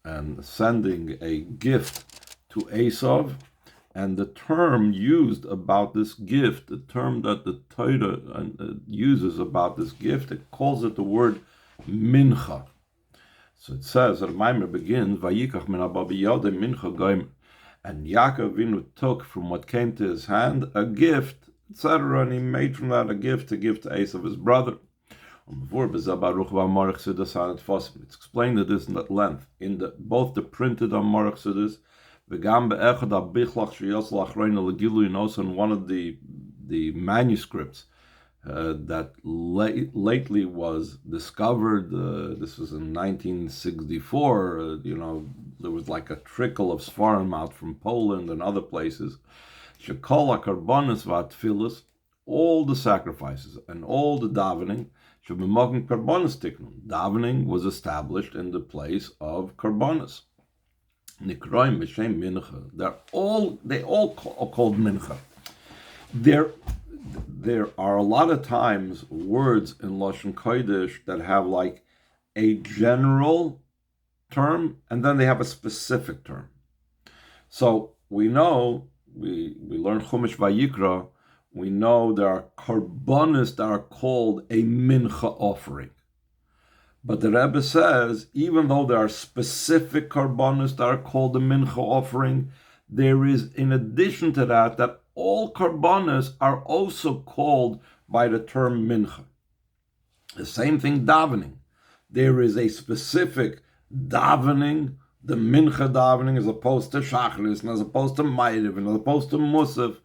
and sending a gift to Esav, and the term used about this gift, the term that the Torah uses about this gift, it calls it the word Mincha. So it says, the Maimer begins, Vayikach min Beyodo Mincha goim, and Yaakov Avinu took from what came to his hand a gift, etc., and he made from that a gift to give to Esav, his brother. It's explained that this at length in both the printed Amarach Chassidus, and also in one of the manuscripts that lately was discovered. This was in 1964. There was like a trickle of Sfarim out from Poland and other places. Shekol HaKarbonos v'Atfilos, all the sacrifices and all the davening, davening was established in the place of karbonos. Nikroim b'shem mincha. They all are called mincha. There are a lot of times words in Lashon Kodesh that have like a general term and then they have a specific term. So we know we learn Chumash Vayikra. We know there are karbonos that are called a mincha offering. But the Rebbe says, even though there are specific karbonos that are called a mincha offering, there is, in addition to that all karbonos are also called by the term mincha. The same thing davening. There is a specific davening, the mincha davening, as opposed to shachris, and as opposed to ma'ariv, and as opposed to musaf.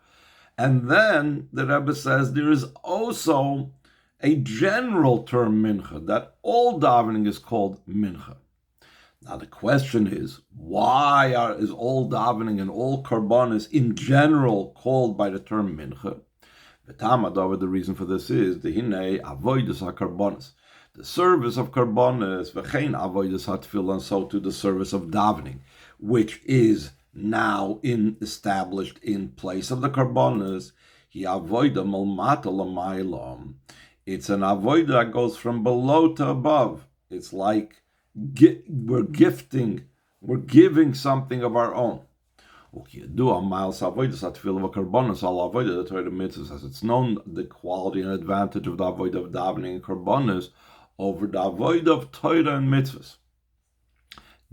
And then the Rebbe says there is also a general term mincha, that all davening is called mincha. Now the question is, why is all davening and all karbonos in general called by the term mincha? The reason for this is the hinei avodas hakarbonos, the service of karbonos, v'chein avodas hatfilah, and so to the service of davening, which is now established in place of the karbonos. He avoida malmata lamaylam. It's an avoida that goes from below to above. It's like we're giving something of our own. As it's known, the quality and advantage of the avoid of davening and karbonos over the avoid of Torah and mitzvahs.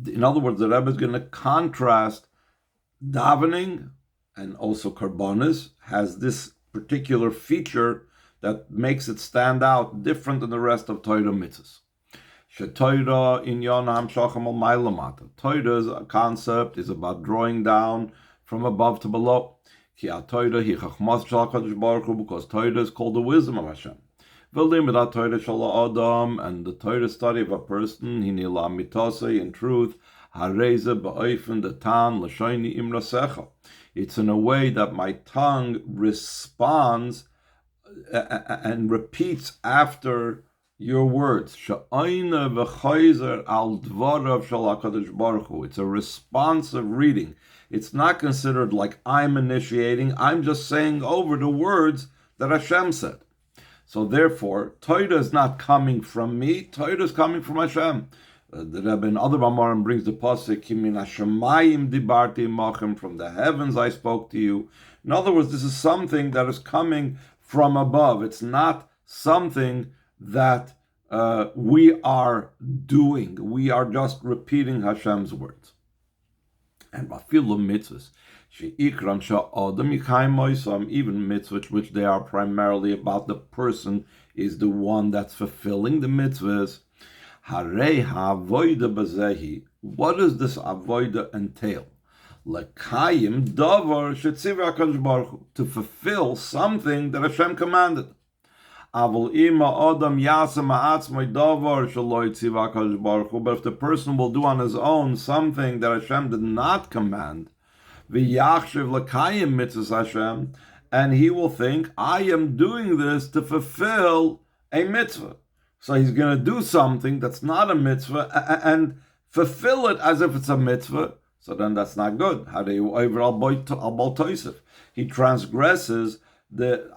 In other words, the Rebbe is going to contrast davening and also karbonos has this particular feature that makes it stand out different than the rest of Torah mitzvahs. Torah's concept is about drawing down from above to below. Because Torah is called the wisdom of Hashem. And the Torah study of a person, in truth, it's in a way that my tongue responds and repeats after your words. It's a responsive reading. It's not considered like I'm initiating. I'm just saying over the words that Hashem said. So therefore, Torah is not coming from me. Torah is coming from Hashem. The Rebbe in other Amarim brings the pasuk, Kimin Hashemayim dibarti imachem, from the heavens I spoke to you. In other words, this is something that is coming from above. It's not something that we are doing. We are just repeating Hashem's words. And bafilu mitzvahs, sheikran sha'adam yikayim moisam, even mitzvahs which they are primarily about the person is the one that's fulfilling the mitzvahs. Harei ha'avoida bazehi. What does this avoida entail? Lekayim davar shetziva HaKadosh Baruch Hu, to fulfill something that Hashem commanded. Aval ima adam yasa ma'atzmai davar shelo yitziva HaKadosh Baruch Hu. But if the person will do on his own something that Hashem did not command, v'yachshiv lekayim mitzvahs Hashem, and he will think, I am doing this to fulfill a mitzvah. So he's going to do something that's not a mitzvah and fulfill it as if it's a mitzvah. So then that's not good. He transgresses the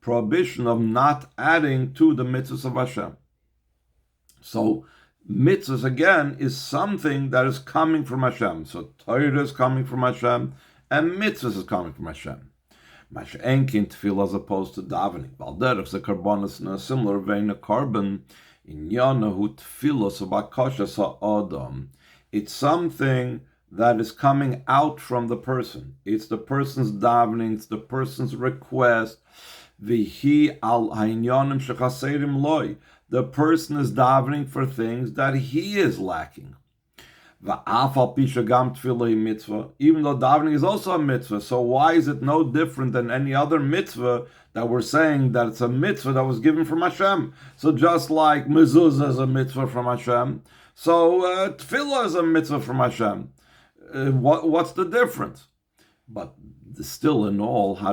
prohibition of not adding to the mitzvahs of Hashem. So Mitzvahs, again, is something that is coming from Hashem. So Torah is coming from Hashem, and mitzvahs is coming from Hashem. Masha'enkin tefillah as opposed to davening. Valderach the karbonis in a similar vein of carbon. In Yanahu tefillah sabakasha sa'adam. It's something that is coming out from the person. It's the person's davening, it's the person's request. Vihi al hainyanim shechaserim loy. The person is davening for things that he is lacking. Even though davening is also a mitzvah, so why is it no different than any other mitzvah that we're saying that it's a mitzvah that was given from Hashem? So just like mezuzah is a mitzvah from Hashem, so tefillah is a mitzvah from Hashem. What's the difference? But still in all, the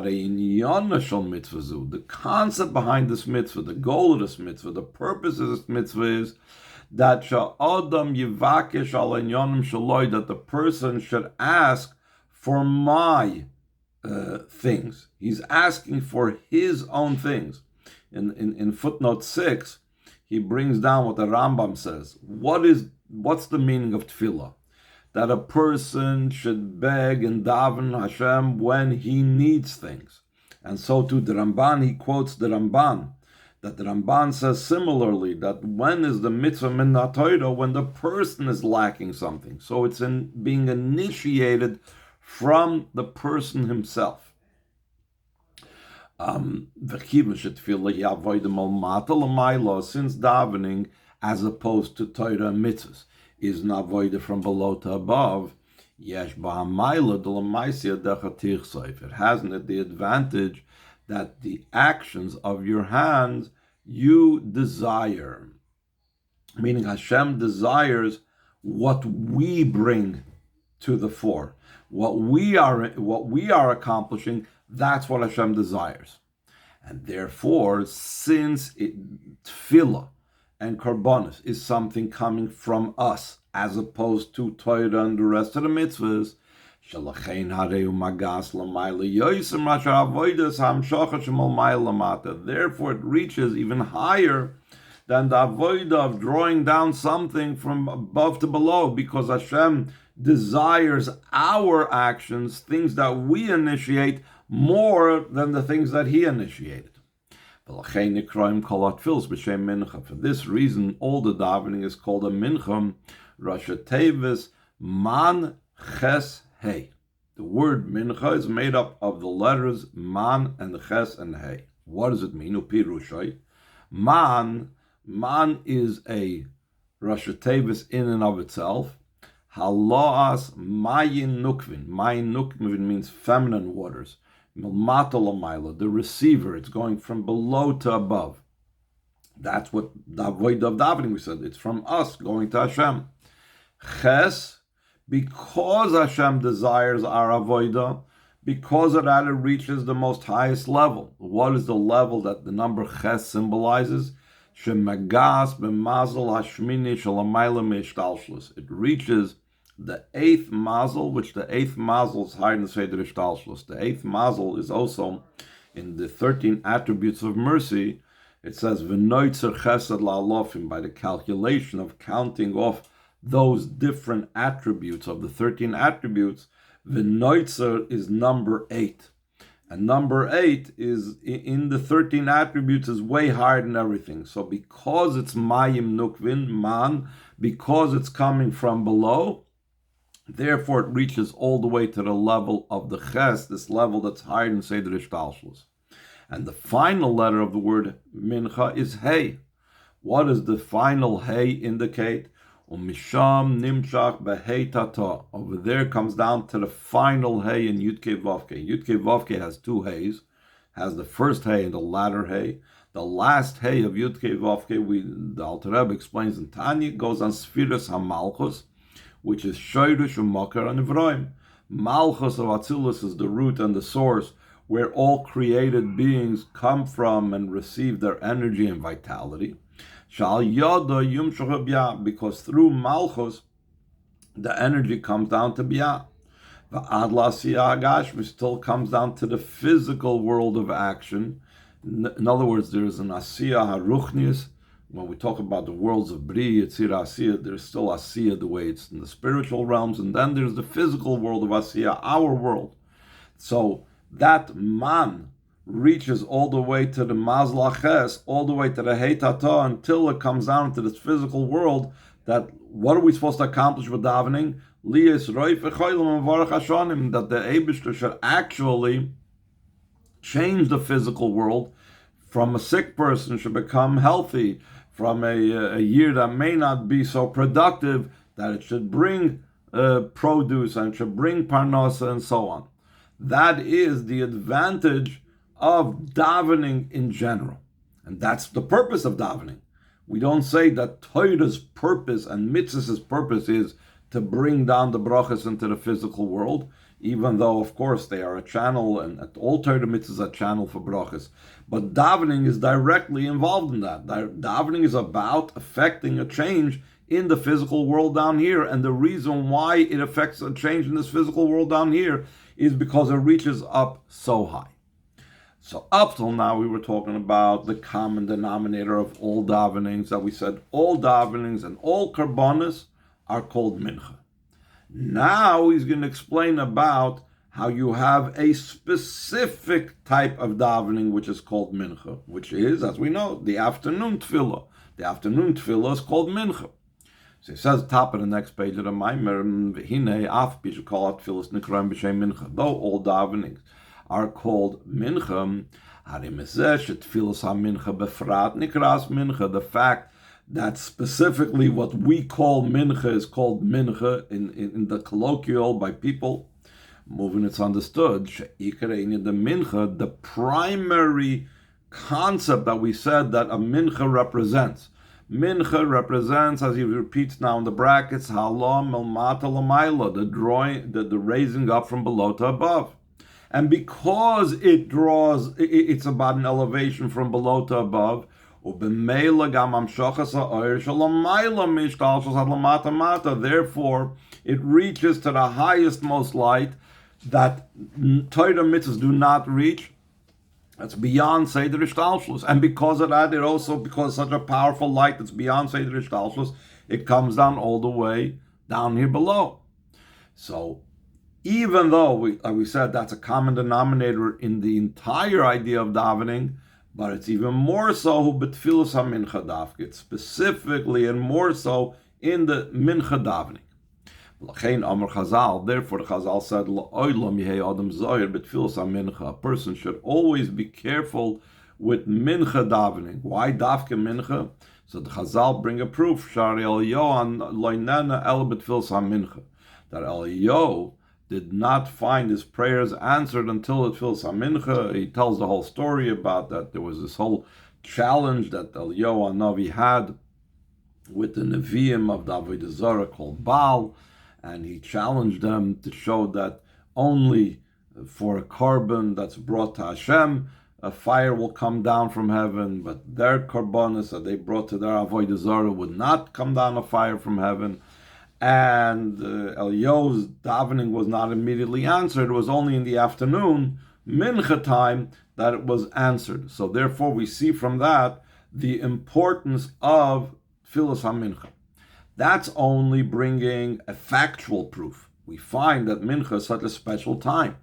concept behind this mitzvah, the goal of this mitzvah, the purpose of this mitzvah is that that the person should ask for my things. He's asking for his own things. In footnote 6, he brings down what the Rambam says. What's the meaning of tefillah? That a person should beg and daven Hashem when he needs things. And so to the Ramban, he quotes the Ramban, that the Ramban says similarly, that when is the mitzvah min Torah? When the person is lacking something. So it's in being initiated from the person himself. Since davening, as opposed to Torah and mitzvahs, is an avoida from below to above, it has in it the advantage that the actions of your hands you desire. Meaning Hashem desires what we bring to the fore. What we are accomplishing, that's what Hashem desires. And therefore, since tefillah and karbonis is something coming from us, as opposed to Torah and the rest of the mitzvahs, therefore it reaches even higher than the avodah of drawing down something from above to below, because Hashem desires our actions, things that we initiate, more than the things that He initiated. For this reason, all the davening is called a mincha. Rasha Tevis Man Ches Hey. The word mincha is made up of the letters Man and Ches and Hey. What does it mean? Upirushay. Man is a Rasha Tevis in and of itself. Halaas Mayin Nukvin. Mayin Nukvin means feminine waters. The receiver, it's going from below to above. That's what the avodah of davening we said. It's from us going to Hashem. Ches, because Hashem desires our avodah, because of that it reaches the most highest level. What is the level that the number Ches symbolizes? Shemagas b'mazel hashmini shalamayla meishtalshlus. It reaches the eighth mazel, which the eighth mazel is higher than Seder Ishtalshlus. The eighth mazel is also in the 13 attributes of mercy. It says, V'noitzer chesed la'alofim, by the calculation of counting off those different attributes of the 13 attributes, V'noitzer is number 8. And number 8 is, in the 13 attributes, is way higher than everything. So because it's mayim nukvin, man, because it's coming from below, therefore, it reaches all the way to the level of the ches, this level that's higher than Seder Ishtalshlus. And the final letter of the word mincha is hey. What does the final hey indicate? Umisham nimshach behei tata. Over there comes down to the final hey in Yudke Vavke. Yudke Vavke has two heys. Has the first hey and the latter hey. The last hey of Yudke Vavke, the Alter Rebbe explains in Tanya, goes on Sfiras HaMalchus, which is Shoyrush U'Makar and Evraim. Malchus of Atzilus is the root and the source where all created beings come from and receive their energy and vitality. Shal Yada Yumshach B'Yah, because through Malchus the energy comes down to B'Yah. V'ad L'Asiyah Agashmi still comes down to the physical world of action. In other words, there is an Asiyah HaRuchnius, when we talk about the worlds of Bri, Yetzir, Asiya, there's still Asiya the way it's in the spiritual realms, and then there's the physical world of Asiya, our world. So that man reaches all the way to the Mazlaches, all the way to the Heitata, until it comes down to this physical world. That what are we supposed to accomplish with davening? That the Eibishter should actually change the physical world. From a sick person should become healthy. From a year that may not be so productive, that it should bring produce and it should bring parnasa and so on. That is the advantage of davening in general. And that's the purpose of davening. We don't say that Torah's purpose and mitzvah's purpose is to bring down the brachas into the physical world, even though, of course, they are a channel, and all Torah mitzvahs are a channel for brachas. But davening is directly involved in that. Davening is about affecting a change in the physical world down here, and the reason why it affects a change in this physical world down here is because it reaches up so high. So up till now we were talking about the common denominator of all davenings, that we said all davenings and all karbonis are called mincha. Now he's going to explain about how you have a specific type of davening which is called mincha, which is, as we know, the afternoon tefillah. The afternoon tefillah is called mincha. So he says, top of the next page of the Maimer, Hine af b'shukal tefillas nikram b'shem mincha. Though all davenings are called mincha, the fact that specifically what we call mincha is called mincha in the colloquial by people, moving it's understood, the mincha, the primary concept that we said that a mincha represents. Mincha represents, as he repeats now in the brackets, halam melmata lamaila, the raising up from below to above. And because it's about an elevation from below to above, therefore it reaches to the highest most light that Torah mitzvahs do not reach. That's beyond Seder Ishtalshlus. And because of that, because it's such a powerful light that's beyond Seder Ishtalshlus, it comes down all the way down here below. So even though, like we said, that's a common denominator in the entire idea of davening, but it's even more so b'tfilas ha-mincha dafka, specifically and more so in the mincha davening. Therefore, the Chazal said, a person should always be careful with mincha davening. Why dafka mincha? So the Chazal bring a proof, that Eliyahu did not find his prayers answered until it fills Mincha. He tells the whole story about that. There was this whole challenge that Eliyahu Hanavi had with the Nevi'im of the Avodah Zarah called Baal, and he challenged them to show that only for a carbon that's brought to Hashem, a fire will come down from heaven, but their karbonis that they brought to their Avodah Zarah would not come down a fire from heaven. And Eliyahu's davening was not immediately answered. It was only in the afternoon, mincha time, that it was answered. So therefore we see from that the importance of tfilas ha-mincha. That's only bringing a factual proof. We find that mincha is such a special time.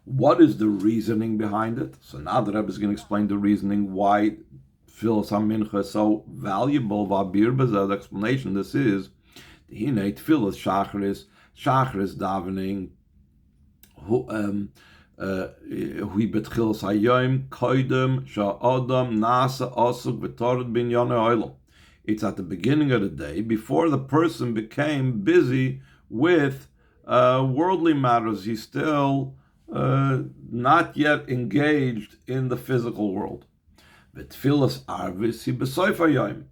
What is the reasoning behind it? So now the Rebbe is going to explain the reasoning why tfilas ha-mincha is so valuable. The explanation this is, Hine tefillas shachris davening hui betchilas hayom koidem sha'adam nasa asuk v'torad binyanei olam. It's at the beginning of the day, before the person became busy with worldly matters. He's still not yet engaged in the physical world. V'tfilas arvis hi b'soif hayom.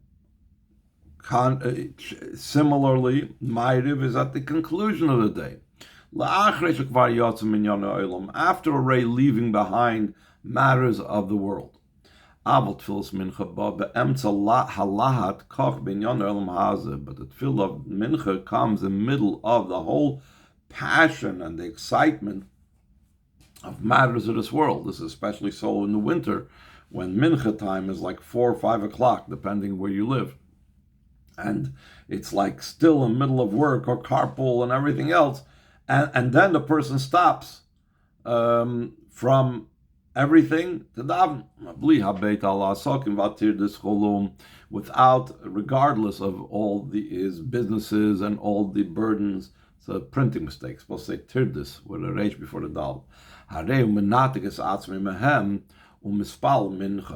Similarly, Ma'ariv is at the conclusion of the day. After already leaving behind matters of the world. But the tefillah of mincha comes in the middle of the whole passion and the excitement of matters of this world. This is especially so in the winter, when Mincha time is like 4 or 5 o'clock, depending where you live. And it's like still in the middle of work or carpool and everything else. And then the person stops from everything to daven. Without, regardless of all his businesses and all the burdens. It's a printing mistake. It's supposed to say tirdis with a resh before the dal.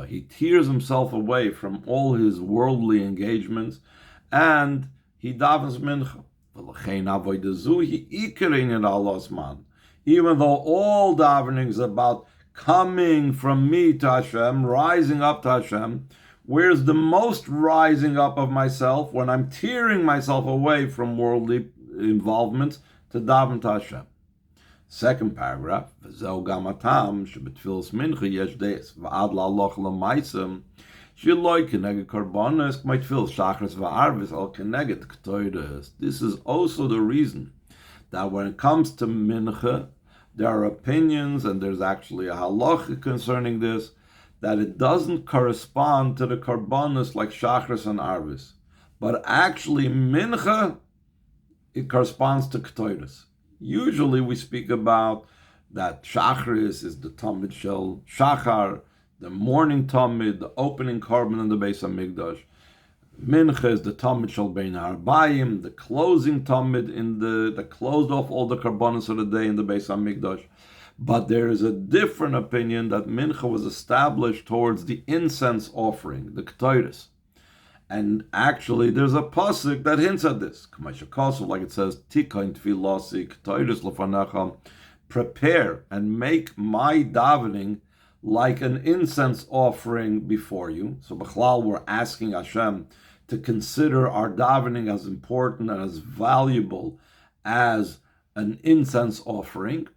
He tears himself away from all his worldly engagements and he davens mincha. Even though all davening is about coming from me to Hashem, rising up to Hashem, where's the most rising up of myself? When I'm tearing myself away from worldly involvements to daven to Hashem. Second paragraph, v'zeu gam hatam shebetfilas mincha yesh deis v'ad la'aloch l'maisem shiloi keneged korbanos k'maytfil shachris v'arvis al keneged k'toides. This is also the reason that when it comes to mincha, there are opinions and there's actually a halacha concerning this, that it doesn't correspond to the korbanos like shachris and arvis, but actually mincha, it corresponds to k'toides. Usually we speak about that Shachris is the Tamid Shel Shachar, the morning Tamid, the opening korban in the Beis HaMikdash. Mincha is the Tamid Shel Bein HaArbayim, the closing Tamid that closed off all the korbanos of the day in the Beis HaMikdash. But there is a different opinion that Mincha was established towards the incense offering, the Ketores. And actually, there's a pasuk that hints at this. Like it says, prepare and make my davening like an incense offering before you. So, B'chlal, we're asking Hashem to consider our davening as important and as valuable as an incense offering.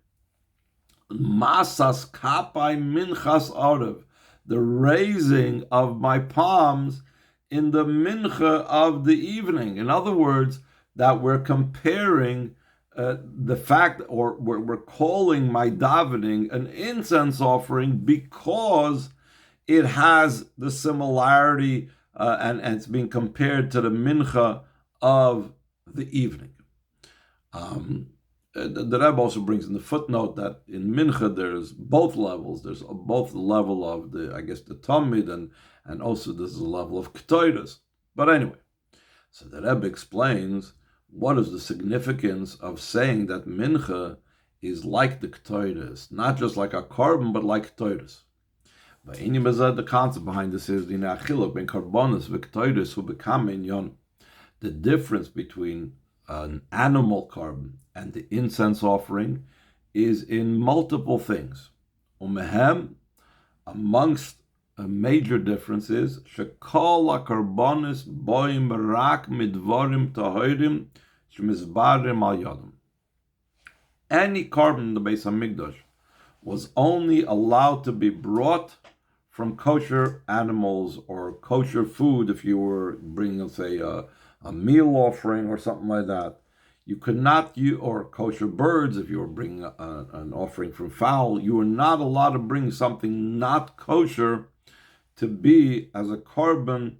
Masas kapai minchas arev, the raising of my palms in the mincha of the evening. In other words, that we're comparing the fact, or we're calling my davening an incense offering because it has the similarity and it's being compared to the mincha of the evening. The Rebbe also brings in the footnote that in mincha there's both levels. There's both the level of the Tamid and also there's a level of Ketores. But anyway, so the Rebbe explains what is the significance of saying that mincha is like the Ketores, not just like a korban, but like Ketores. The concept behind this is the difference between an animal korban and the incense offering is in multiple things. Amongst a major difference is shekol hakorbanos boim rak midvarim tahirim shemizbarim al yadam. Any korban in the Beis HaMikdash was only allowed to be brought from kosher animals or kosher food. If you were bringing, say, a meal offering or something like that, you could not use, or kosher birds, if you were bringing an offering from fowl, you were not allowed to bring something not kosher to be as a korban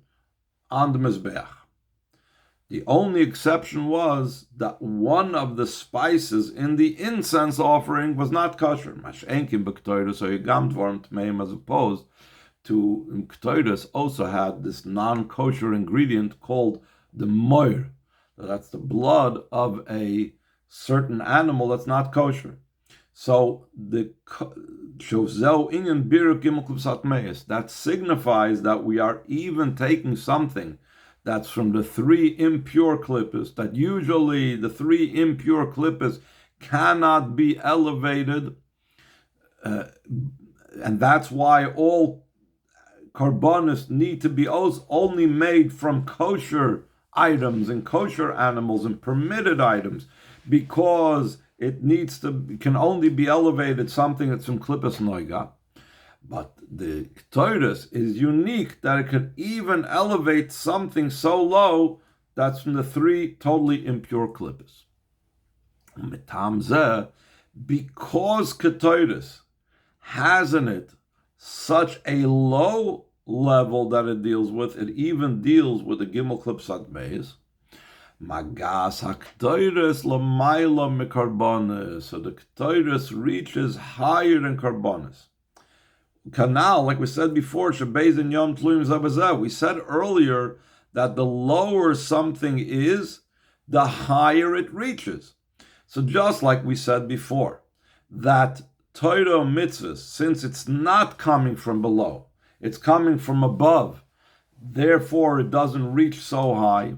on the Mizbeach. The only exception was that one of the spices in the incense offering was not kosher. Mash'enkim b'ktoides, so yigam dvarim tmeim, as opposed to ktoides also had this non-kosher ingredient called the moir. That's the blood of a certain animal that's not kosher. So that signifies that we are even taking something that's from the three impure klippas, that usually the three impure klippas cannot be elevated, and that's why all korbanos need to be only made from kosher items and kosher animals and permitted items, because it can only be elevated something that's from klippas noiga. But the Ketores is unique that it could even elevate something so low that's from the three totally impure klippas. Because Ketores has in it such a low level that it deals with. It even deals with the Gimel Klipsat Meis. Magas haktoiris lamayla mikarbonis. So the ktoiris reaches higher than karbonis. Canal, like we said before, Shabez and Yom Tluyim Zabazah. We said earlier that the lower something is, the higher it reaches. So just like we said before, that Torah mitzvahs, since it's not coming from below, it's coming from above, therefore it doesn't reach so high.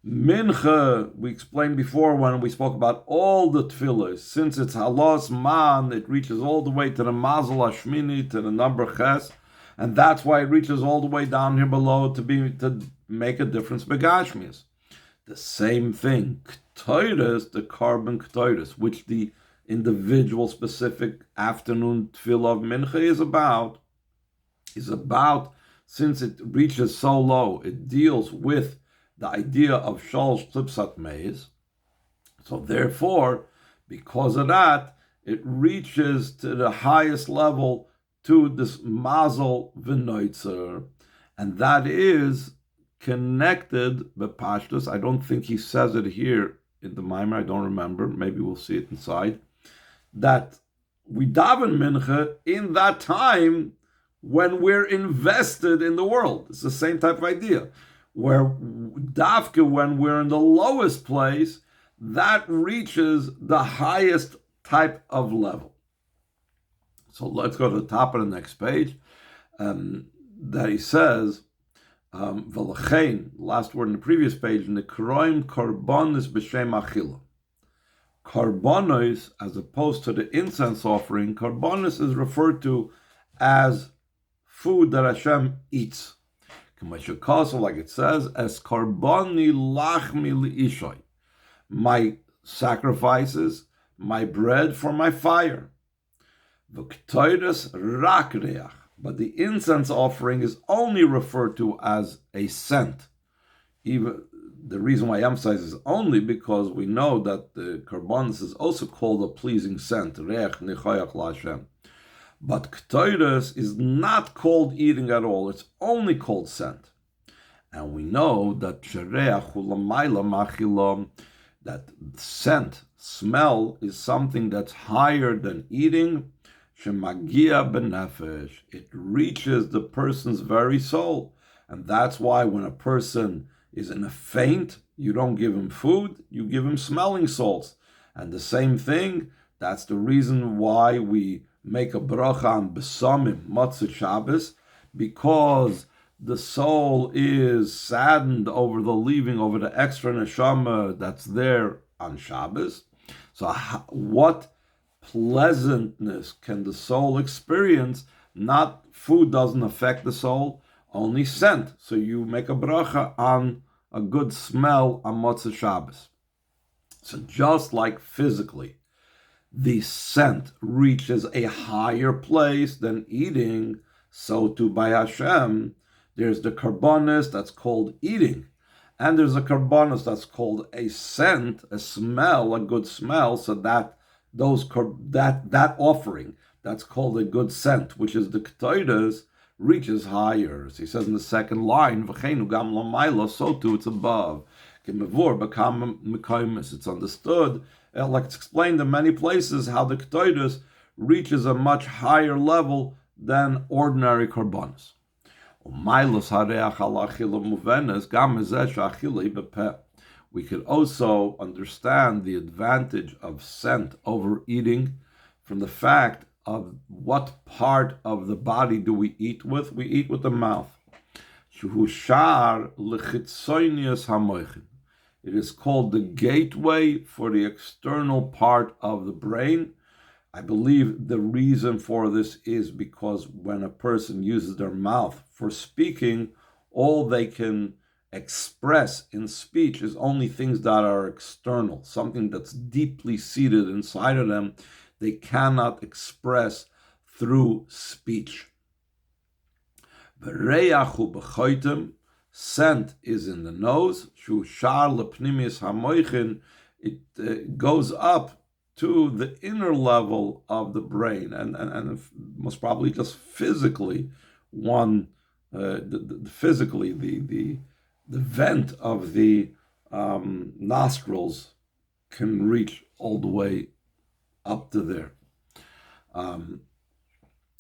Mincha, we explained before when we spoke about all the tefillahs, since it's halos man, it reaches all the way to the mazel hashmini, to the number ches, and that's why it reaches all the way down here below to make a difference begashmias. The same thing, k'toiris, the carbon k'toiris, which the individual specific afternoon tefillah of mincha is about, since it reaches so low, it deals with the idea of shalosh klipsat meis. So therefore, because of that, it reaches to the highest level to this mazel v'noitzer, and that is connected b'pashtus. I don't think he says it here in the Maimer. I don't remember. Maybe we'll see it inside. That we daven mincha in that time when we're invested in the world. It's the same type of idea. Where dafka, when we're in the lowest place, that reaches the highest type of level. So let's go to the top of the next page. That he says, V'lachein, last word in the previous page, Nekroim karbonis b'shem achila. Karbonis, as opposed to the incense offering, karbonis is referred to as food that Hashem eats. Like it says, as karboni lachmi li'ishoy, my sacrifices, my bread for my fire. V'ktoides rak reach, but the incense offering is only referred to as a scent. Even the reason why I emphasize is only because we know that the karbonis is also called a pleasing scent, reach nichoyach la'Hashem. But k'toides is not called eating at all. It's only called scent. And we know that shereach ulamayla machilom, that scent, smell, is something that's higher than eating. Shemagia benefesh. It reaches the person's very soul. And that's why when a person is in a faint, you don't give him food, you give him smelling salts. And the same thing, that's the reason why we make a bracha on besamim, matzah Shabbos, because the soul is saddened over the leaving, over the extra neshama that's there on Shabbos. So what pleasantness can the soul experience? Not food doesn't affect the soul, only scent. So you make a bracha on a good smell on matzah Shabbos. So just like physically, the scent reaches a higher place than eating, so too by Hashem, there's the karbonis that's called eating, and there's a karbonis that's called a scent, a smell, a good smell, so that that offering, that's called a good scent, which is the k'toides, reaches higher. So he says in the second line, V'cheinu gam lamayla, so too it's above. It's understood, like it's explained in many places, how the k'toides reaches a much higher level than ordinary karbonis. We could also understand the advantage of scent over eating from the fact of what part of the body do we eat with? We eat with the mouth. It is called the gateway for the external part of the brain. I believe the reason for this is because when a person uses their mouth for speaking, all they can express in speech is only things that are external, something that's deeply seated inside of them. They cannot express through speech. Scent is in the nose. It goes up to the inner level of the brain, and most probably just physically, physically the vent of the nostrils can reach all the way up to there.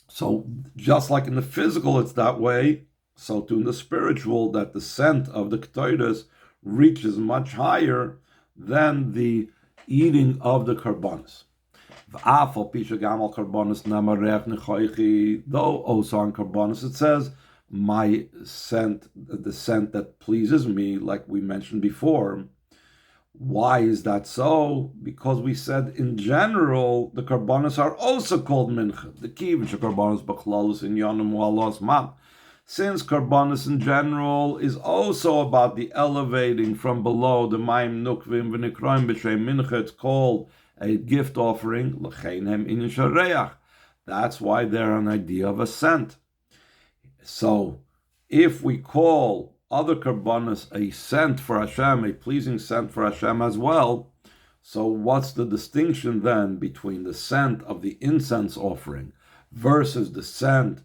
So just like in the physical it's that way, so too in the spiritual, that the scent of the Ketores reaches much higher than the eating of the karbonis. Though also on karbonis it says, my scent, the scent that pleases me, like we mentioned before. Why is that so? Because we said in general the karbonis are also called mincha. The kivin karbonis b'chlolus in yonam u'alos man. Since karbonis in general is also about the elevating from below the mayim nukvim v'nikroim b'shem mincha, it's called a gift offering. L'chein hem in shareach. That's why they're an idea of a scent. So if we call other karbonos a scent for Hashem, a pleasing scent for Hashem as well, so what's the distinction then between the scent of the incense offering versus the scent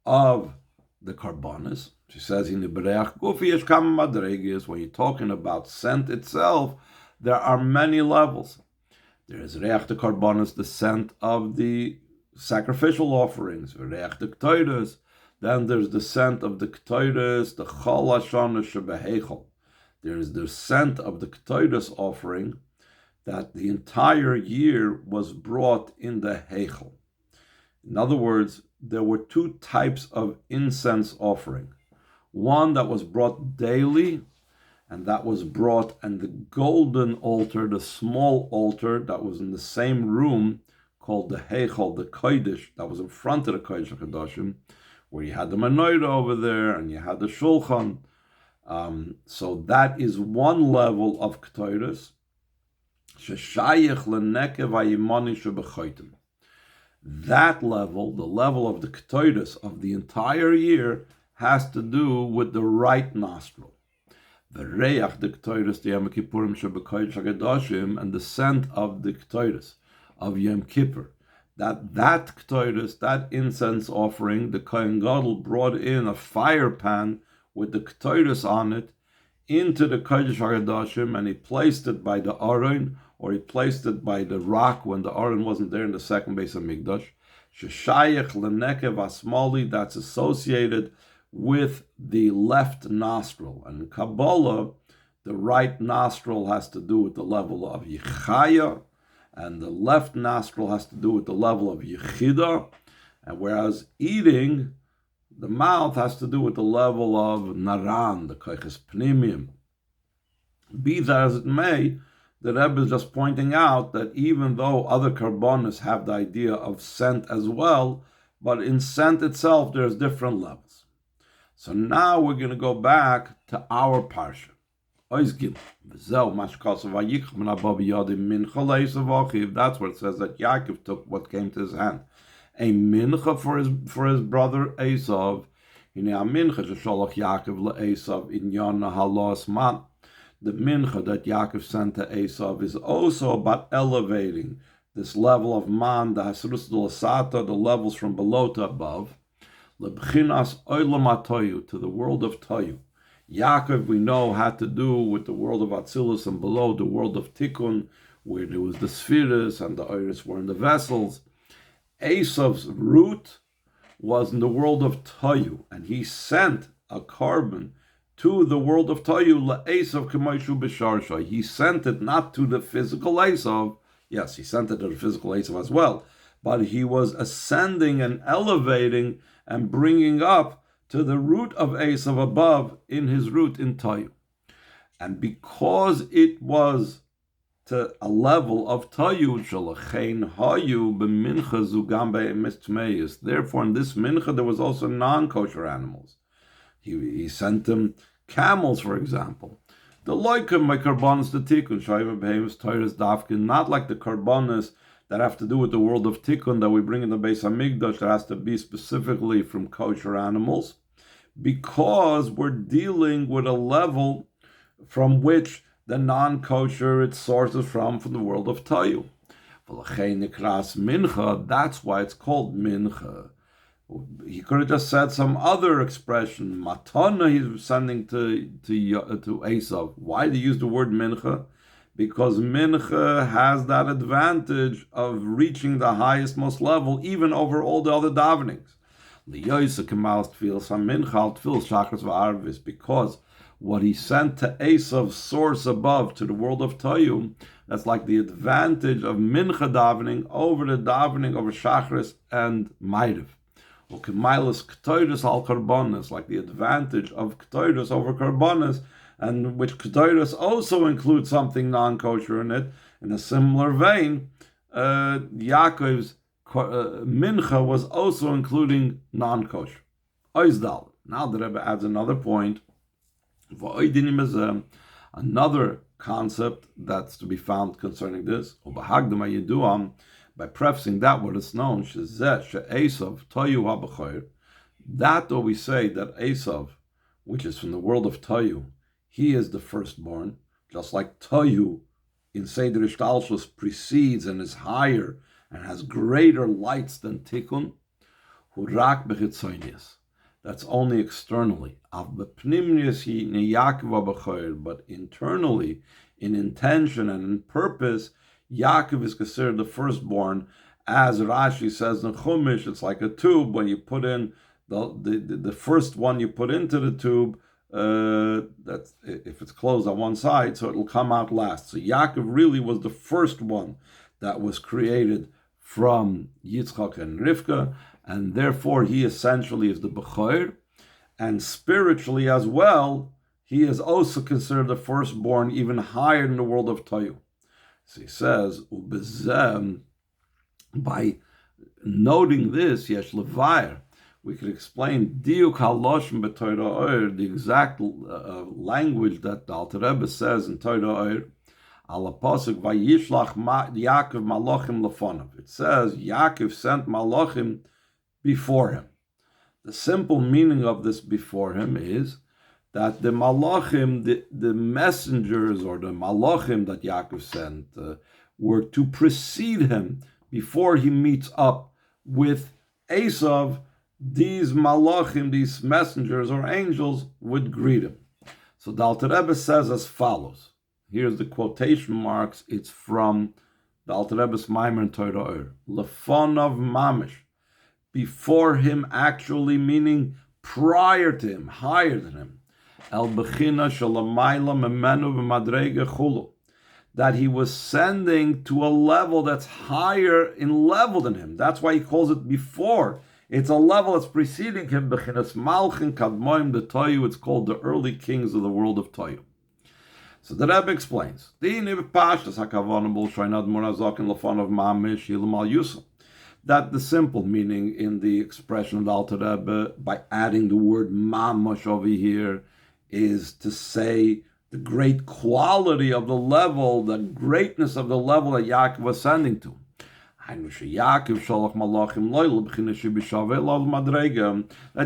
of the karbonos? She says in the Bereach Gufi yesh kama madreges, when you're talking about scent itself, there are many levels. There is reach the karbonos, the scent of the sacrificial offerings, reach the ktoides. Then there's the scent of the Ketores, the Chol Hashana Shebehechel. There is the scent of the Ketores offering that the entire year was brought in the Hechel. In other words, there were two types of incense offering. One that was brought daily, and that was brought in the golden altar, the small altar that was in the same room called the Hechel, the Kodesh, that was in front of the Kodesh HaKadoshim, where you had the menorah over there and you had the shulchan. So that is one level of Ketores. That level, the level of the Ketores of the entire year, has to do with the right nostril. The reach, the Ketores, the Yom Kippurim shebekodesh HaKadoshim, and the scent of the Ketores of Yom Kippur. That Ketores, that incense offering, the Kohen Gadol brought in a fire pan with the Ketores on it into the Kodesh HaKadoshim, and he placed it by the Aron, or he placed it by the rock when the Aron wasn't there in the second base of Mikdash. Sheshayich lenekev asmali, that's associated with the left nostril. And in Kabbalah, the right nostril has to do with the level of Yichaya, and the left nostril has to do with the level of Yechida, and whereas eating, the mouth has to do with the level of Naran, the Koiches Pnimium. Be that as it may, the Rebbe is just pointing out that even though other karbonos have the idea of scent as well, but in scent itself there's different levels. So now we're going to go back to our parsha. That's where it says that Yaakov took what came to his hand, a mincha for his brother Esav. The mincha that Yaakov sent to Esav is also about elevating this level of man, the Chassidus L'Sata, the levels from below to above, lebchinas olam hatoyu, to the world of toyu. Yaakov, we know, had to do with the world of Atzilus, and below the world of Tikkun, where there was the spheres and the iris were in the vessels. Esav's root was in the world of Toyu, and he sent a carbon to the world of Toyu, LaEsav K'maishu B'Sharsha. He sent it not to the physical Esav, yes, he sent it to the physical Esav as well, but he was ascending and elevating and bringing up to the root of Esav above in his root in Toyu. And because it was to a level of Toyu, Shalachein Hayu b'mincha zugam be'emes, therefore in this mincha there was also non-kosher animals. He sent them camels, for example. The loikim by karbonis the tikkun, shayva behemus toiras dafkin, not like the karbonis that have to do with the world of tikkun that we bring in the Beis Hamikdash, that has to be specifically from kosher animals, because we're dealing with a level from which the non-kosher it sources from the world of Tayu. Mincha, that's why it's called Mincha. He could have just said some other expression. Matana he's sending to Esav. Why do you use the word Mincha? Because Mincha has that advantage of reaching the highest, most level, even over all the other davenings. Because what he sent to Esav's source above, to the world of Toyum, that's like the advantage of Mincha davening over the davening over Shachris and Ma'ariv. Ukemailas K'toides al Karbonis, like the advantage of K'toides over Karbonis, and which K'toides also includes something non-kosher in it. In a similar vein, Yaakov's Mincha was also including non-kosher. Oizdal. Now the Rebbe adds another point. Another concept that's to be found concerning this. By prefacing that what is known, that though we say that Esav, which is from the world of Toyu, he is the firstborn, just like Toyu in Seder Ishtalshus precedes and is higher and has greater lights than Tikkun, Hurak b'chitzonius. That's only externally. But internally, in intention and in purpose, Yaakov is considered the firstborn. As Rashi says in Chumash, it's like a tube. When you put in the first one you put into the tube, that's if it's closed on one side, so it'll come out last. So Yaakov really was the first one that was created from Yitzchak and Rivka, and therefore he essentially is the Bechor, and spiritually as well, he is also considered the firstborn, even higher in the world of Toyu. So he says, by noting this, yesh levayer, we could explain diuk haloshim b'Torah Oyer, the exact language that the Alter Rebbe says in Torah Oyer, al pasuk vayishlach Yaakov malachim lefonav. It says Yaakov sent malachim before him. The simple meaning of this before him is that the malachim, the messengers or the malachim that Yaakov sent, were to precede him before he meets up with Esav. These malachim, these messengers or angels, would greet him. So the Alter Rebbe says as follows. Here's the quotation marks. It's from the Alter Rebbe's Maimer in Torah Oyer. Lefonav mamish. Before him, actually, meaning prior to him, higher than him. El bechina shalamayla memenu v'madrega chulu. That he was sending to a level that's higher in level than him. That's why he calls it before. It's a level that's preceding him. Bechinas malchin kadmoim the Toyu. It's called the early kings of the world of Toyu. So the Rebbe explains. That the simple meaning in the expression of the Alter Rebbe, by adding the word mamash over here, is to say the great quality of the level, the greatness of the level that Yaakov was sending to. That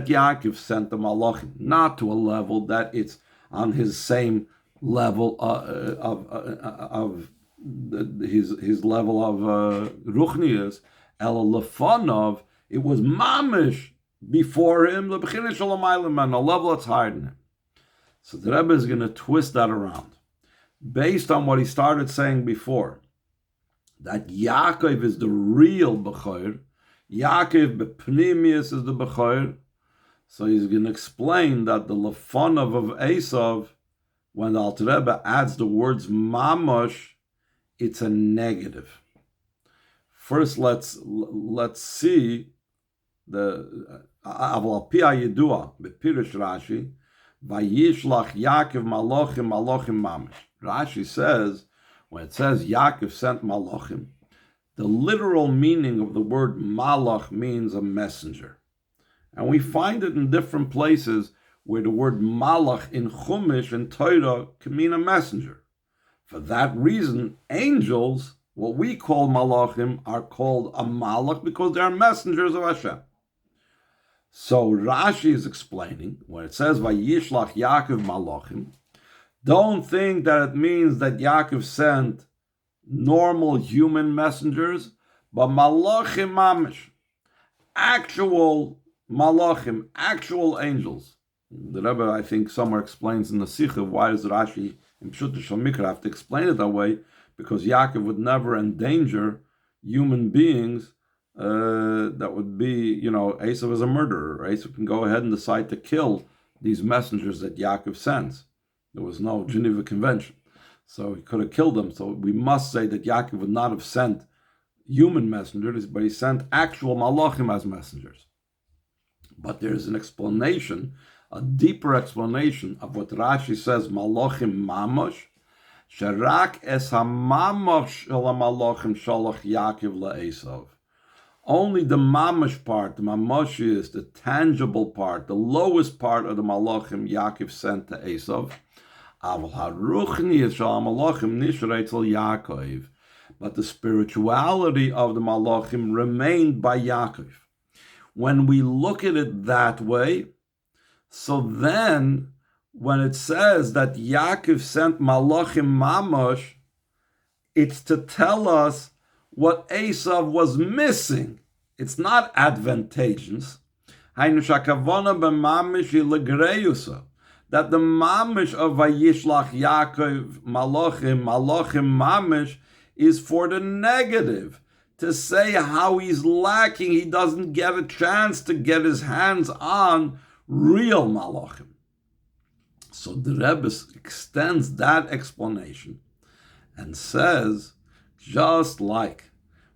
Yaakov sent the malachim not to a level that it's on his same level of his level of ruchnius. El lefanov, it was mamish before him, the b'china shalamaylam, on a level that's higher than him. So the Rebbe is going to twist that around, based on what he started saying before, that Yaakov is the real Bechor, Yaakov b'pnimius is the Bechor. So he's going to explain that the lefanov of Esav, when the Alter Rebbe adds the words mamash, it's a negative. First, let's see the Aval Pia Yedua b'Pirush Rashi Vayishlach Yaakov Malachim Malachim Mamish. Rashi says when it says Yaakov sent Malachim, the literal meaning of the word Malach means a messenger, and we find it in different places where the word Malach in Chumash and Torah can mean a messenger. For that reason, angels, what we call malachim, are called a malach because they are messengers of Hashem. So Rashi is explaining, when it says Vayishlach Yaakov malachim, don't think that it means that Yaakov sent normal human messengers, but malachim mamish, actual malachim, actual angels. The Rebbe, I think, somewhere explains in the Sikha, why does Rashi in Pshuta Shal Mikra have to explain it that way? Because Yaakov would never endanger human beings. That would be, Esav is a murderer. Esav can go ahead and decide to kill these messengers that Yaakov sends. There was no Geneva Convention, so he could have killed them. So we must say that Yaakov would not have sent human messengers, but he sent actual malachim as messengers. But there's an explanation, a deeper explanation of what Rashi says, malachim mamash, sharak es hamamash shel malachim shalach Yaakov le'esav. Only the mamash part, the mamash is the tangible part, the lowest part of the malachim Yaakov sent to Esav. Aval haruchni shel malachim nishra etzel Yaakov. But the spirituality of the malachim remained by Yaakov. When we look at it that way, so then when it says that Yaakov sent malachim mamash, it's to tell us what Esav was missing. It's not advantageous. That the mamish of Vayishlach Yaakov malachim mamish is for the negative, to say how he's lacking. He doesn't get a chance to get his hands on real malachim. So the Rebbe extends that explanation and says, just like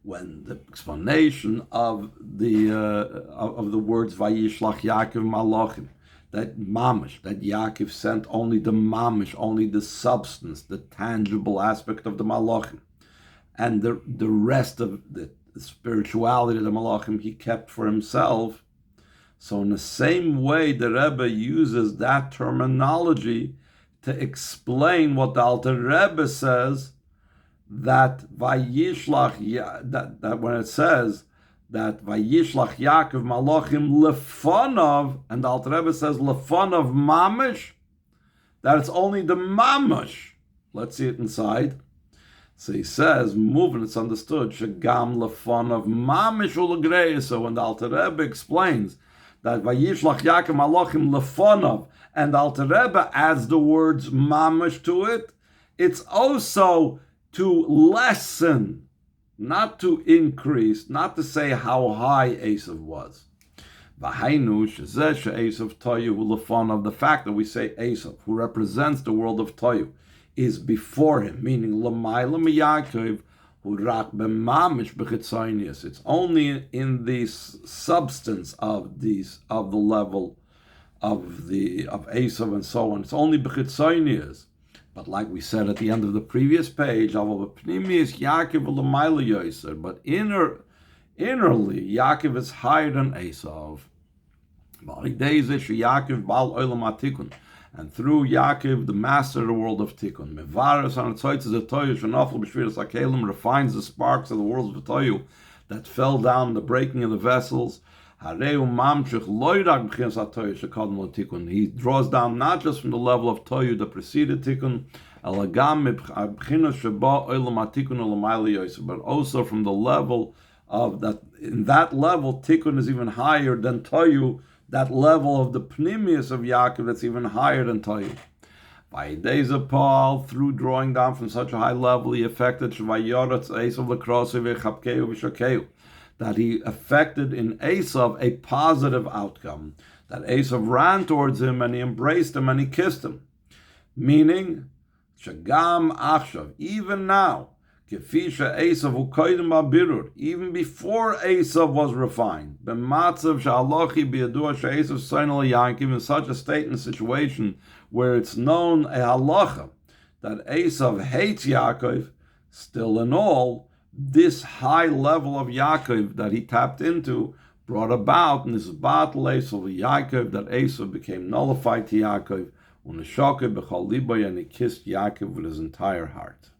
when the explanation of the words Vayishlach Yaakov malachim, that mamish, that Yaakov sent only the mamish, only the substance, the tangible aspect of the malachim, and the rest of the spirituality of the malachim he kept for himself. So in the same way, the Rebbe uses that terminology to explain what the Alter Rebbe says, that Vayishlach, that when it says that Vayishlach Yaakov malachim lefanov, and the Alter Rebbe says lefanov mamish, that it's only the mamish. Let's see it inside. So he says, moving, it's understood, shegam lefanov mamish u'legreis. So when the Alter Rebbe explains that Vayishlach Yaakov malachim lefanov, and the Alter Rebbe adds the words mamish to it, it's also to lessen, not to increase, not to say how high Esav was. The fact that we say Esav, who represents the world of Toyu, is before him, meaning L'mayla Yaakov, who rak b'mamish b'chitzonius. It's only in the substance of the level of Esav and so on. It's only b'chitzonius. But like we said at the end of the previous page, but innerly Yaakov is higher than Esav. And through Yaakov, the master of the world of Tikkun, refines the sparks of the world of Toyu that fell down in the breaking of the vessels. He draws down not just from the level of Toyu that preceded Tikkun, but also from the level of that. In that level, Tikkun is even higher than Toyu, that level of the pnimius of Yaakov that's even higher than Toyu. By days of Paul, through drawing down from such a high level, he affected that he affected in Esav a positive outcome, that Esav ran towards him and he embraced him and he kissed him. Meaning, Shagam Achshav, even now, Kefisha Esav ukoidim ba'birur, even before Esav was refined, b'matzav sha'alochi b'yadua she'esav soinel Yaakov, in such a state and situation where it's known a halacha that Esav hates Yaakov, still in all, this high level of Yaakov that he tapped into brought about in this battle Esav Yaakov, that Esav became nullified to Yaakov, and he kissed Yaakov with his entire heart.